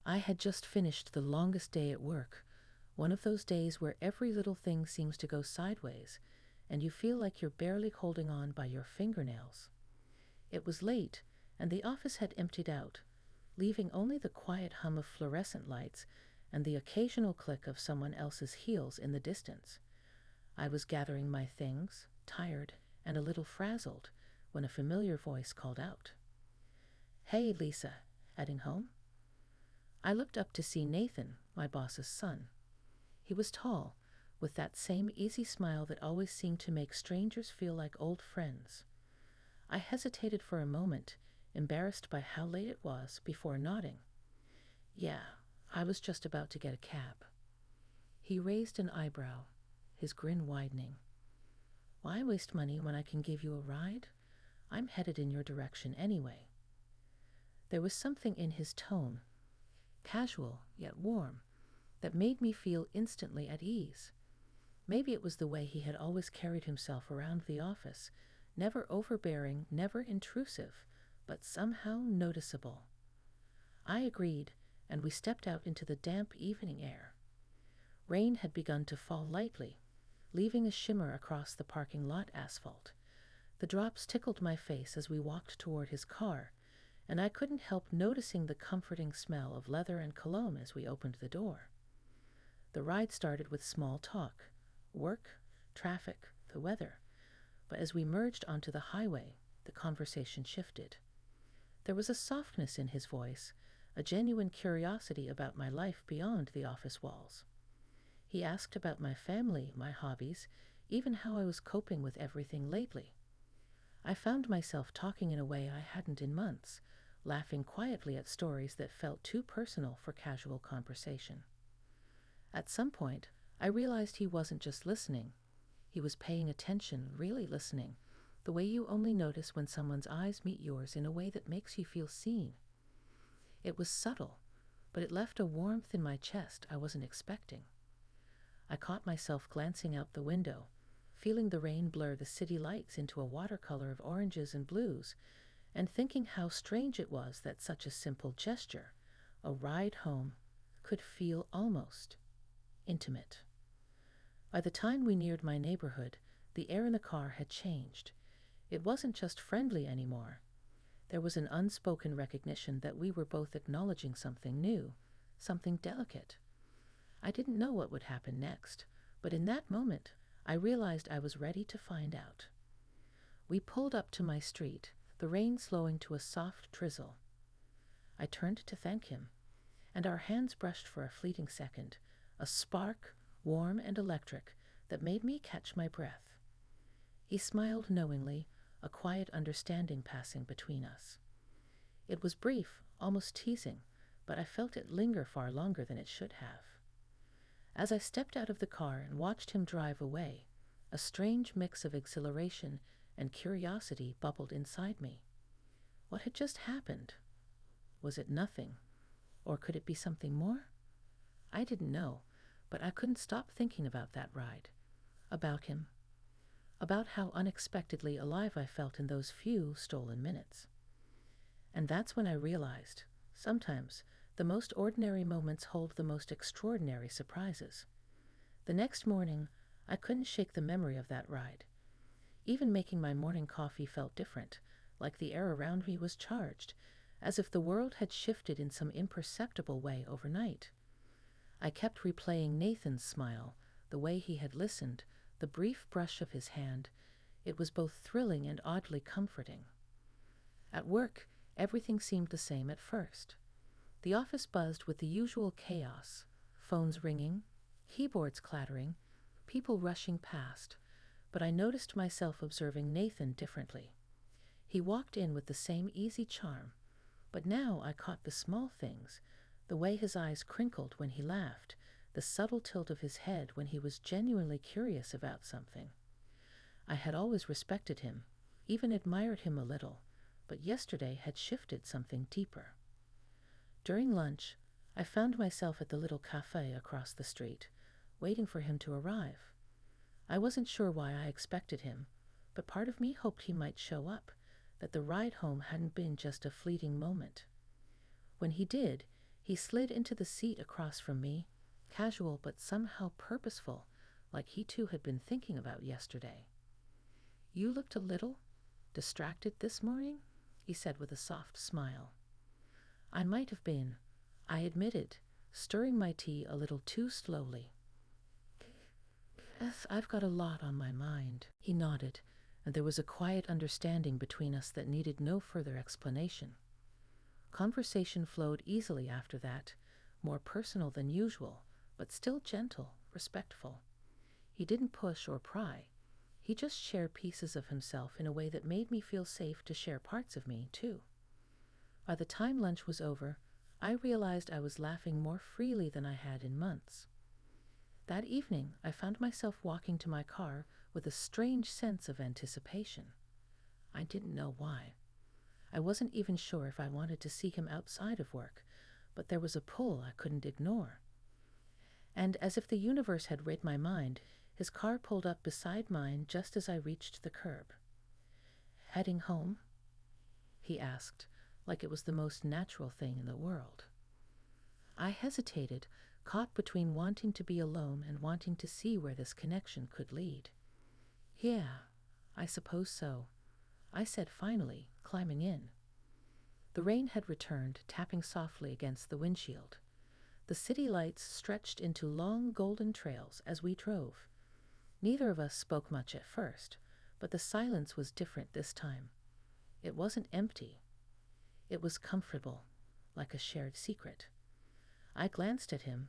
I had just finished the longest day at work, one of those days where every little thing seems to go sideways, and you feel like you're barely holding on by your fingernails. It was late, and the office had emptied out, leaving only the quiet hum of fluorescent lights and the occasional click of someone else's heels in the distance. I was gathering my things, tired and a little frazzled, when a familiar voice called out, "Hey, Lisa, heading home?" I looked up to see Nathan, my boss's son. He was tall, with that same easy smile that always seemed to make strangers feel like old friends. I hesitated for a moment, embarrassed by how late it was, before nodding. "Yeah, I was just about to get a cab." He raised an eyebrow, his grin widening. "Why waste money when I can give you a ride? I'm headed in your direction anyway." There was something in his tone, casual yet warm, that made me feel instantly at ease. Maybe it was the way he had always carried himself around the office, never overbearing, never intrusive, but somehow noticeable. I agreed, and we stepped out into the damp evening air. Rain had begun to fall lightly, leaving a shimmer across the parking lot asphalt. The drops tickled my face as we walked toward his car, and I couldn't help noticing the comforting smell of leather and cologne as we opened the door. The ride started with small talk, work, traffic, the weather, but as we merged onto the highway, the conversation shifted. There was a softness in his voice, a genuine curiosity about my life beyond the office walls. He asked about my family, my hobbies, even how I was coping with everything lately. I found myself talking in a way I hadn't in months, laughing quietly at stories that felt too personal for casual conversation. At some point, I realized he wasn't just listening. He was paying attention, really listening, the way you only notice when someone's eyes meet yours in a way that makes you feel seen. It was subtle, but it left a warmth in my chest I wasn't expecting. I caught myself glancing out the window, feeling the rain blur the city lights into a watercolor of oranges and blues, and thinking how strange it was that such a simple gesture, a ride home, could feel almost intimate. By the time we neared my neighborhood, the air in the car had changed. It wasn't just friendly anymore. There was an unspoken recognition that we were both acknowledging something new, something delicate. I didn't know what would happen next, but in that moment, I realized I was ready to find out. We pulled up to my street, the rain slowing to a soft drizzle. I turned to thank him, and our hands brushed for a fleeting second, a spark, warm and electric, that made me catch my breath. He smiled knowingly, a quiet understanding passing between us. It was brief, almost teasing, but I felt it linger far longer than it should have. As I stepped out of the car and watched him drive away, a strange mix of exhilaration and curiosity bubbled inside me. What had just happened? Was it nothing? Or could it be something more? I didn't know, but I couldn't stop thinking about that ride, about him, about how unexpectedly alive I felt in those few stolen minutes. And that's when I realized, sometimes, the most ordinary moments hold the most extraordinary surprises. The next morning, I couldn't shake the memory of that ride. Even making my morning coffee felt different, like the air around me was charged, as if the world had shifted in some imperceptible way overnight. I kept replaying Nathan's smile, the way he had listened, the brief brush of his hand. It was both thrilling and oddly comforting. At work, everything seemed the same at first. The office buzzed with the usual chaos, phones ringing, keyboards clattering, people rushing past, but I noticed myself observing Nathan differently. He walked in with the same easy charm, but now I caught the small things, the way his eyes crinkled when he laughed, the subtle tilt of his head when he was genuinely curious about something. I had always respected him, even admired him a little, but yesterday had shifted something deeper. During lunch, I found myself at the little cafe across the street, waiting for him to arrive. I wasn't sure why I expected him, but part of me hoped he might show up, that the ride home hadn't been just a fleeting moment. When he did, He slid into the seat across from me, casual but somehow purposeful, like he too had been thinking about yesterday. "You looked a little distracted this morning," he said with a soft smile. "I might have been," I admitted, stirring my tea a little too slowly. "Yes, I've got a lot on my mind." He nodded, and there was a quiet understanding between us that needed no further explanation. Conversation flowed easily after that, more personal than usual, but still gentle, respectful. He didn't push or pry. He just shared pieces of himself in a way that made me feel safe to share parts of me, too. By the time lunch was over, I realized I was laughing more freely than I had in months. That evening, I found myself walking to my car with a strange sense of anticipation. I didn't know why. I wasn't even sure if I wanted to see him outside of work, but there was a pull I couldn't ignore. And as if the universe had read my mind, his car pulled up beside mine just as I reached the curb. "Heading home?" he asked, like it was the most natural thing in the world. I hesitated, caught between wanting to be alone and wanting to see where this connection could lead. "Yeah, I suppose so," I said finally, climbing in. The rain had returned, tapping softly against the windshield. The city lights stretched into long golden trails as we drove. Neither of us spoke much at first, but the silence was different this time. It wasn't empty. It was comfortable, like a shared secret. I glanced at him,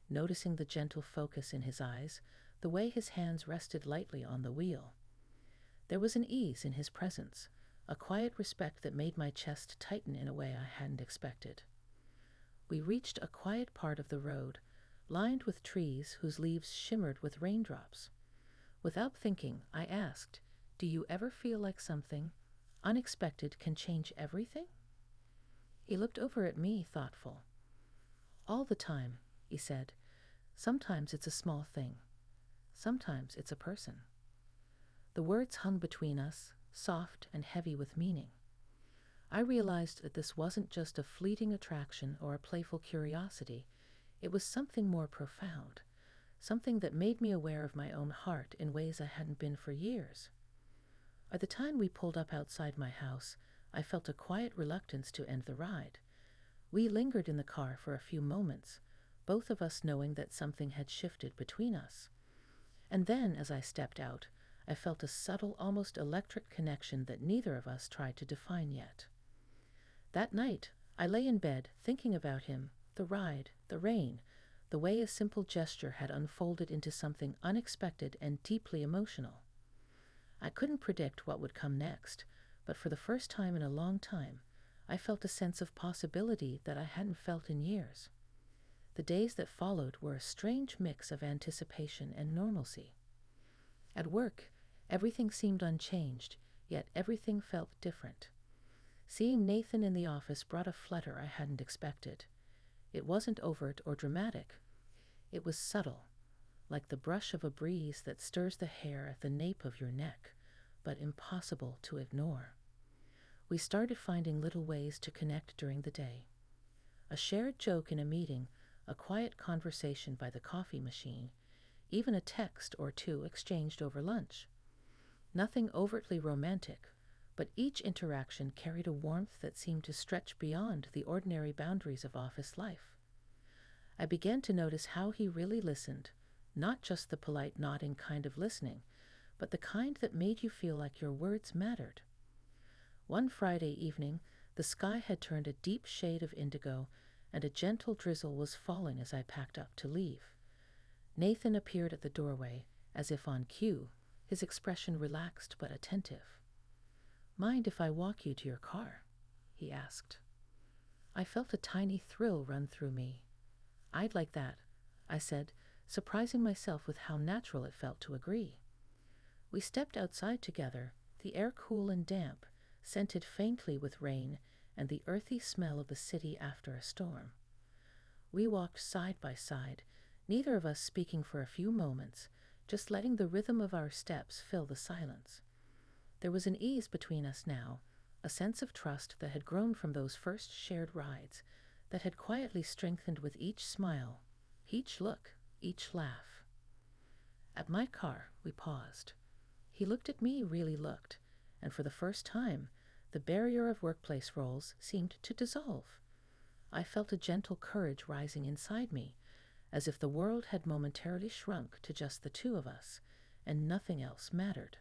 noticing the gentle focus in his eyes, the way his hands rested lightly on the wheel. There was an ease in his presence, a quiet respect that made my chest tighten in a way I hadn't expected. We reached a quiet part of the road, lined with trees whose leaves shimmered with raindrops. Without thinking, I asked, "Do you ever feel like something unexpected can change everything?" He looked over at me, thoughtful. "All the time," he said. "Sometimes it's a small thing. Sometimes it's a person." The words hung between us, soft and heavy with meaning. I realized that this wasn't just a fleeting attraction or a playful curiosity. It was something more profound, something that made me aware of my own heart in ways I hadn't been for years. By the time we pulled up outside my house, I felt a quiet reluctance to end the ride. We lingered in the car for a few moments, both of us knowing that something had shifted between us. And then, as I stepped out, I felt a subtle, almost electric connection that neither of us tried to define yet. That night, I lay in bed thinking about him, the ride, the rain, the way a simple gesture had unfolded into something unexpected and deeply emotional. I couldn't predict what would come next, but for the first time in a long time, I felt a sense of possibility that I hadn't felt in years. The days that followed were a strange mix of anticipation and normalcy. At work, everything seemed unchanged, yet everything felt different. Seeing Nathan in the office brought a flutter I hadn't expected. It wasn't overt or dramatic. It was subtle, like the brush of a breeze that stirs the hair at the nape of your neck, but impossible to ignore. We started finding little ways to connect during the day. A shared joke in a meeting, a quiet conversation by the coffee machine, even a text or two exchanged over lunch. Nothing overtly romantic, but each interaction carried a warmth that seemed to stretch beyond the ordinary boundaries of office life. I began to notice how he really listened, not just the polite nodding kind of listening, but the kind that made you feel like your words mattered. One Friday evening, the sky had turned a deep shade of indigo, and a gentle drizzle was falling as I packed up to leave. Nathan appeared at the doorway, as if on cue, his expression relaxed but attentive. "Mind if I walk you to your car?" he asked. I felt a tiny thrill run through me. "I'd like that," I said, surprising myself with how natural it felt to agree. We stepped outside together, the air cool and damp, scented faintly with rain and the earthy smell of the city after a storm. We walked side by side, neither of us speaking for a few moments, just letting the rhythm of our steps fill the silence. There was an ease between us now, a sense of trust that had grown from those first shared rides, that had quietly strengthened with each smile, each look, each laugh. At my car, we paused. He looked at me, really looked, and for the first time, the barrier of workplace roles seemed to dissolve. I felt a gentle courage rising inside me, as if the world had momentarily shrunk to just the two of us, and nothing else mattered.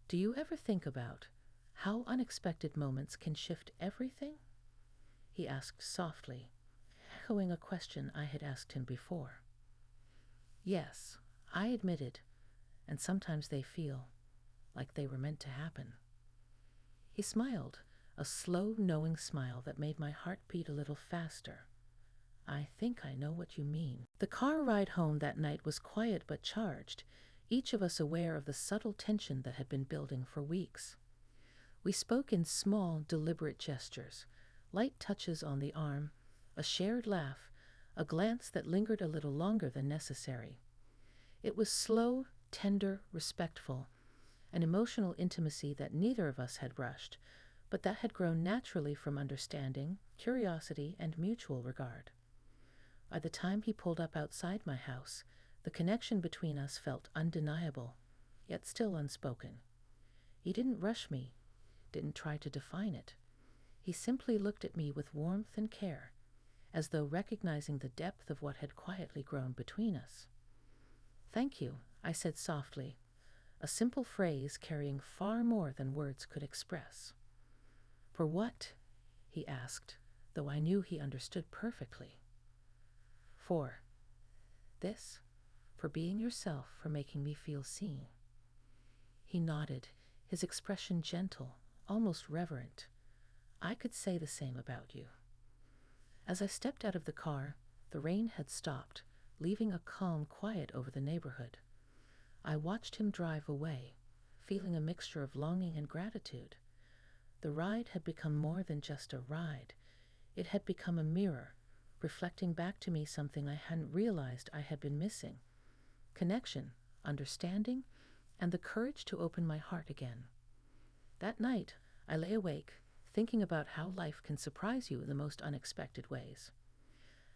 Do you ever think about how unexpected moments can shift everything? He asked softly, echoing a question I had asked him before. Yes, I admitted, and sometimes they feel like they were meant to happen. He smiled, a slow, knowing smile that made my heart beat a little faster. I think I know what you mean. The car ride home that night was quiet but charged, each of us aware of the subtle tension that had been building for weeks. We spoke in small, deliberate gestures, light touches on the arm, a shared laugh, a glance that lingered a little longer than necessary. It was slow, tender, respectful, an emotional intimacy that neither of us had rushed, but that had grown naturally from understanding, curiosity, and mutual regard. By the time he pulled up outside my house, the connection between us felt undeniable, yet still unspoken. He didn't rush me, didn't try to define it. He simply looked at me with warmth and care, as though recognizing the depth of what had quietly grown between us. "Thank you," I said softly, a simple phrase carrying far more than words could express. "For what?" he asked, though I knew he understood perfectly. "For this, for being yourself, for making me feel seen." He nodded, his expression gentle, almost reverent. "I could say the same about you." As I stepped out of the car, the rain had stopped, leaving a calm quiet over the neighborhood. I watched him drive away, feeling a mixture of longing and gratitude. The ride had become more than just a ride. It had become a mirror, reflecting back to me something I hadn't realized I had been missing: connection, understanding, and the courage to open my heart again. That night, I lay awake, thinking about how life can surprise you in the most unexpected ways.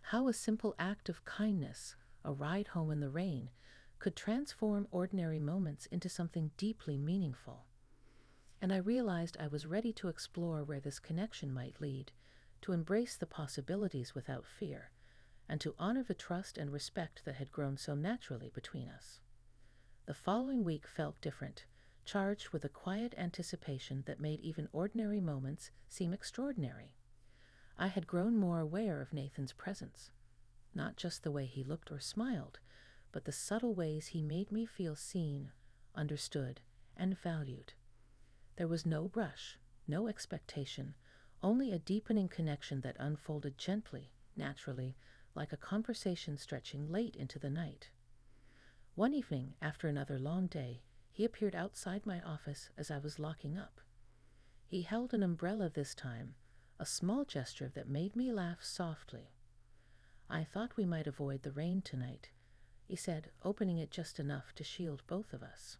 How a simple act of kindness, a ride home in the rain, could transform ordinary moments into something deeply meaningful. And I realized I was ready to explore where this connection might lead, to embrace the possibilities without fear, and to honor the trust and respect that had grown so naturally between us. The following week felt different, charged with a quiet anticipation that made even ordinary moments seem extraordinary. I had grown more aware of Nathan's presence, not just the way he looked or smiled, but the subtle ways he made me feel seen, understood, and valued. There was no rush, no expectation, only a deepening connection that unfolded gently, naturally, like a conversation stretching late into the night. One evening, after another long day, he appeared outside my office as I was locking up. He held an umbrella this time, a small gesture that made me laugh softly. "I thought we might avoid the rain tonight," he said, opening it just enough to shield both of us.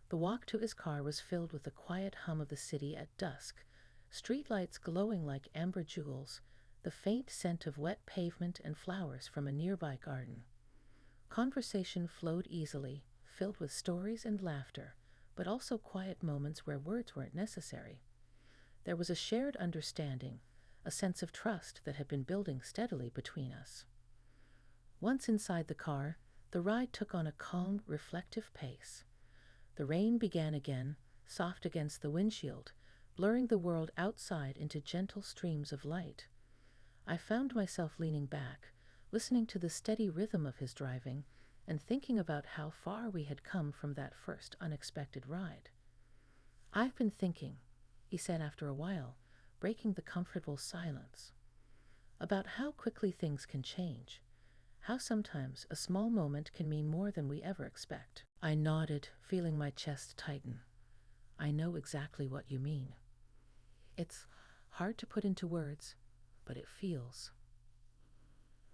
The walk to his car was filled with the quiet hum of the city at dusk, streetlights glowing like amber jewels, the faint scent of wet pavement and flowers from a nearby garden. Conversation flowed easily, filled with stories and laughter, but also quiet moments where words weren't necessary. There was a shared understanding, a sense of trust that had been building steadily between us. Once inside the car, the ride took on a calm, reflective pace. The rain began again, soft against the windshield, blurring the world outside into gentle streams of light. I found myself leaning back, listening to the steady rhythm of his driving, and thinking about how far we had come from that first unexpected ride. "I've been thinking," he said after a while, breaking the comfortable silence, "about how quickly things can change, how sometimes a small moment can mean more than we ever expect." I nodded, feeling my chest tighten. "I know exactly what you mean. It's hard to put into words, but it feels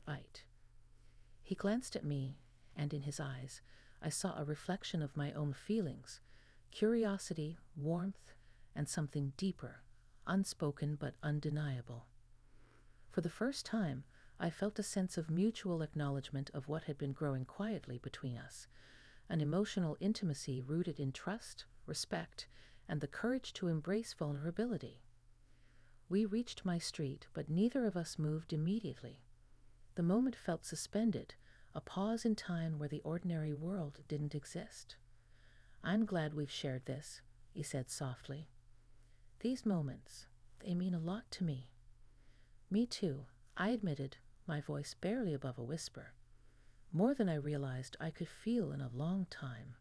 right." He glanced at me, and in his eyes, I saw a reflection of my own feelings: curiosity, warmth, and something deeper, unspoken but undeniable. For the first time, I felt a sense of mutual acknowledgement of what had been growing quietly between us, an emotional intimacy rooted in trust, respect, and the courage to embrace vulnerability. We reached my street, but neither of us moved immediately. The moment felt suspended, a pause in time where the ordinary world didn't exist. "I'm glad we've shared this," he said softly. "These moments, they mean a lot to me." "Me too," I admitted, my voice barely above a whisper. "More than I realized I could feel in a long time."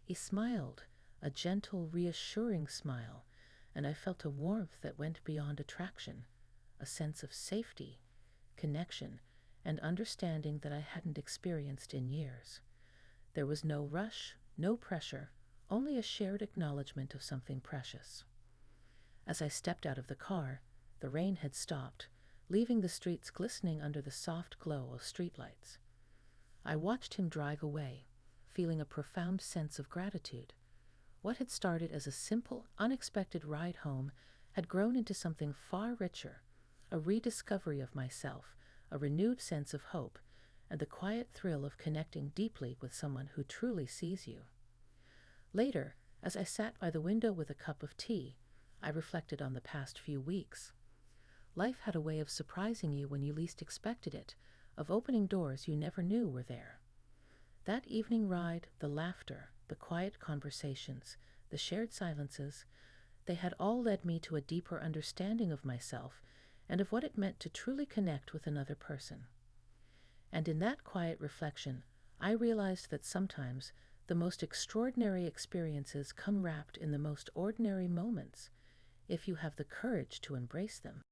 He smiled, a gentle, reassuring smile, and I felt a warmth that went beyond attraction, a sense of safety, connection, and understanding that I hadn't experienced in years. There was no rush, no pressure, only a shared acknowledgement of something precious. As I stepped out of the car, the rain had stopped, leaving the streets glistening under the soft glow of streetlights. I watched him drive away, feeling a profound sense of gratitude. What had started as a simple, unexpected ride home had grown into something far richer, a rediscovery of myself, a renewed sense of hope, and the quiet thrill of connecting deeply with someone who truly sees you. Later, as I sat by the window with a cup of tea, I reflected on the past few weeks. Life had a way of surprising you when you least expected it, of opening doors you never knew were there. That evening ride, the laughter, the quiet conversations, the shared silences, they had all led me to a deeper understanding of myself and of what it meant to truly connect with another person. And in that quiet reflection, I realized that sometimes the most extraordinary experiences come wrapped in the most ordinary moments, if you have the courage to embrace them.